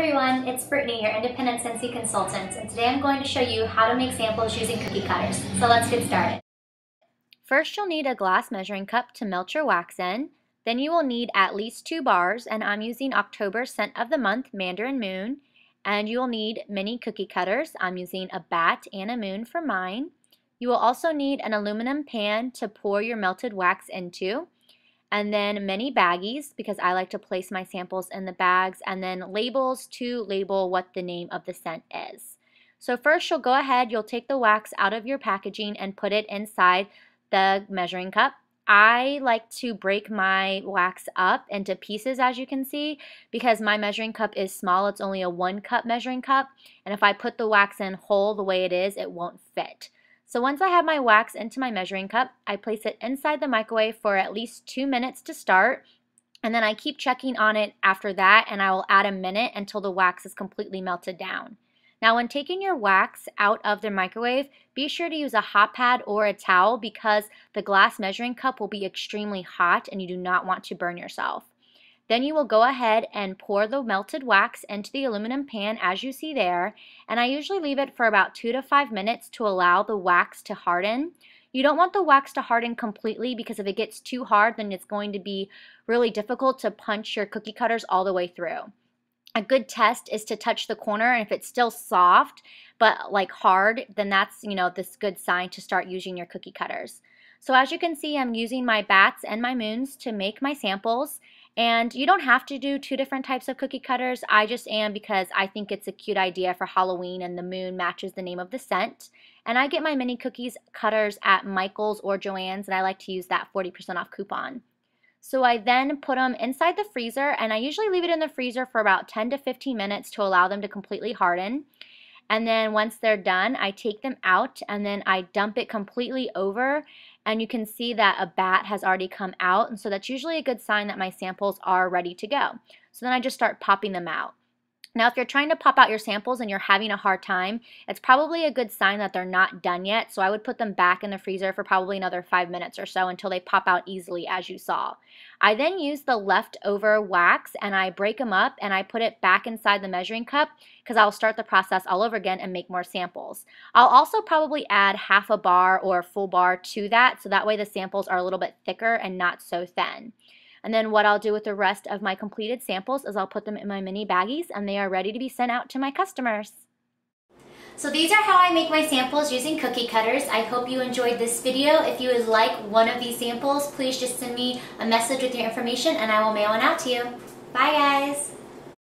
everyone, it's Brittany, your independent Scentsy consultant, and today I'm going to show you how to make samples using cookie cutters. So let's get started. First, you'll need a glass measuring cup to melt your wax in. Then you will need at least 2 bars, and I'm using October's scent of the month, Mandarin Moon. And you will need mini cookie cutters. I'm using a bat and a moon for mine. You will also need an aluminum pan to pour your melted wax into. And then many baggies, because I like to place my samples in the bags, and then labels to label what the name of the scent is. So first you'll go ahead, you'll take the wax out of your packaging and put it inside the measuring cup. I like to break my wax up into pieces, as you can see, because my measuring cup is small. It's only a 1-cup measuring cup, and if I put the wax in whole the way it is, it won't fit. So once I have my wax into my measuring cup, I place it inside the microwave for at least 2 minutes to start, and then I keep checking on it after that, and I will add a minute until the wax is completely melted down. Now when taking your wax out of the microwave, be sure to use a hot pad or a towel because the glass measuring cup will be extremely hot and you do not want to burn yourself. Then you will go ahead and pour the melted wax into the aluminum pan as you see there, and I usually leave it for about 2 to 5 minutes to allow the wax to harden. You don't want the wax to harden completely because if it gets too hard, then it's going to be really difficult to punch your cookie cutters all the way through. A good test is to touch the corner, and if it's still soft but like hard, then that's, this good sign to start using your cookie cutters. So as you can see, I'm using my bats and my moons to make my samples. And you don't have to do 2 different types of cookie cutters. I just am because I think it's a cute idea for Halloween and the moon matches the name of the scent. And I get my mini cookies cutters at Michael's or Joann's, and I like to use that 40% off coupon. So I then put them inside the freezer, and I usually leave it in the freezer for about 10 to 15 minutes to allow them to completely harden. And then once they're done, I take them out and then I dump it completely over, and you can see that a bat has already come out, and so that's usually a good sign that my samples are ready to go. So then I just start popping them out. Now if you're trying to pop out your samples and you're having a hard time, it's probably a good sign that they're not done yet, so I would put them back in the freezer for probably another 5 minutes or so until they pop out easily, as you saw. I then use the leftover wax and I break them up and I put it back inside the measuring cup because I'll start the process all over again and make more samples. I'll also probably add half a bar or a full bar to that, so that way the samples are a little bit thicker and not so thin. And then what I'll do with the rest of my completed samples is I'll put them in my mini baggies and they are ready to be sent out to my customers. So these are how I make my samples using cookie cutters. I hope you enjoyed this video. If you would like one of these samples, please just send me a message with your information and I will mail one out to you. Bye guys!